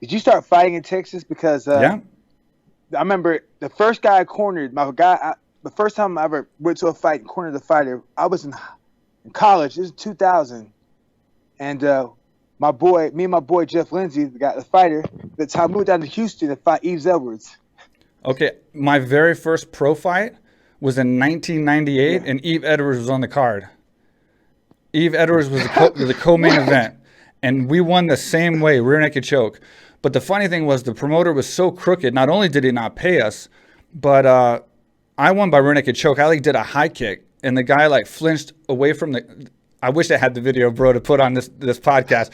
Did you start fighting in Texas? Because Yeah. I remember the first guy I cornered, the first time I ever went to a fight and cornered the fighter, I was in college. It was 2000. And me and my boy Jeff Lindsay, the fighter, the time we went down to Houston to fight Yves Edwards. Okay. My very first pro fight was in 1998, Yeah. and Yves Edwards was on the card. Yves Edwards was the co-main What? event, and we won the same way, rear naked choke. But the funny thing was, the promoter was so crooked. Not only did he not pay us, but I won by rear naked choke. I like did a high kick, and the guy like flinched away from the. I wish I had the video, bro, to put on this podcast.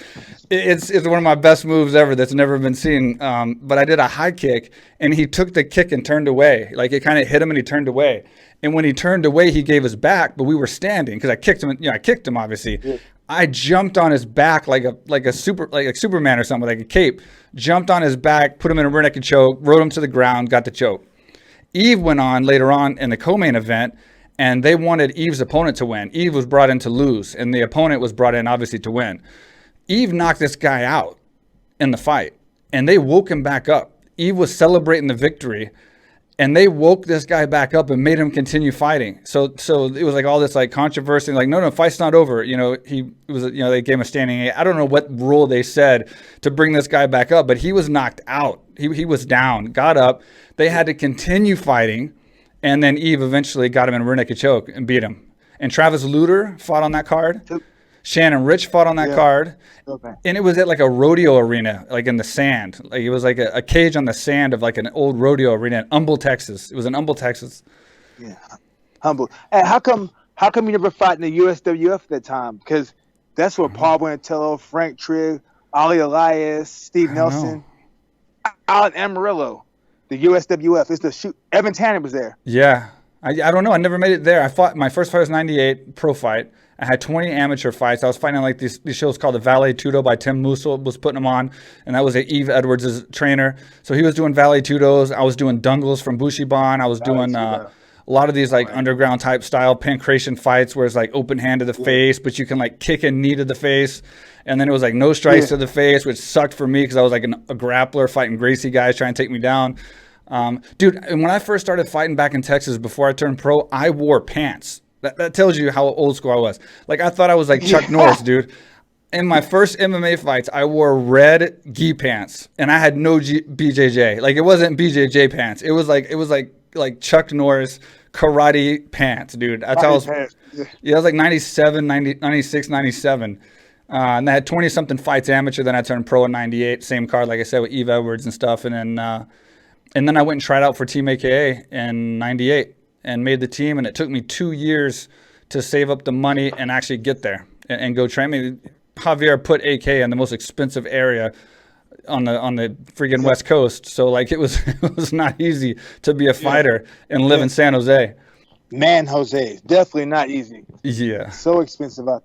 It's one of my best moves ever that's never been seen. But I did a high kick, and he took the kick and turned away. Like it kind of hit him, and he turned away. And when he turned away, he gave us back, but we were standing because I kicked him. I kicked him obviously. Yeah. I jumped on his back like a Superman or something, like a cape. Jumped on his back, put him in a rear naked choke, rode him to the ground, got the choke. Yves went on later on in the co-main event, and they wanted Yves' opponent to win. Yves was brought in to lose, and the opponent was brought in obviously to win. Yves knocked this guy out in the fight, and they woke him back up. Yves was celebrating the victory, and they woke this guy back up and made him continue fighting. So it was like all this like controversy, like no, fight's not over. They gave him a standing eight. I don't know what rule they said to bring this guy back up, but he was knocked out. He was down, got up. They had to continue fighting, and then Yves eventually got him in a rear naked choke and beat him. And Travis Lutter fought on that card. Shannon Rich fought on that Yeah. card. Okay. And it was at like a rodeo arena, like in the sand. Like it was like a cage on the sand of like an old rodeo arena in Humble, Texas. It was in Humble, Texas. Yeah. Humble. Hey, how come you never fought in the USWF at that time? Because that's where Paul Buentello, Frank Trigg, Ali Elias, Steve I don't Nelson, know. Alan Amarillo, the USWF. It's the shoot. Evan Tanner was there. Yeah. I don't know. I never made it there. My first fight was 98, pro fight. I had 20 amateur fights. I was fighting on like these shows called the Valet Tudo by Tim Musil was putting them on. And that was Yves Edwards' trainer. So he was doing Valet Tudos. I was doing Dungles from Bushiban. I was doing a lot of these like underground type style pancration fights where it's like open hand to the face, but you can like kick and knee to the face. And then it was like no strikes to the face, which sucked for me because I was like a grappler fighting Gracie guys trying to take me down. Dude, and when I first started fighting back in Texas before I turned pro, I wore pants. That tells you how old school I was. Like I thought I was like Chuck Norris, dude. In my first MMA fights, I wore red gi pants, and I had no BJJ. Like it wasn't BJJ pants. It was like Chuck Norris karate pants, dude. That's how I was. Yeah, I was like 97, 90, 96, 97. And I had 20 something fights amateur. Then I turned pro in 98. Same card, like I said, with Yves Edwards and stuff. And then I went and tried out for Team AKA in 98 and made the team. And it took me 2 years to save up the money and actually get there and go train. I mean, Javier put AK in the most expensive area on the freaking West Coast. So like it was not easy to be a fighter and live in San Jose. Man, Jose, definitely not easy. Yeah. So expensive out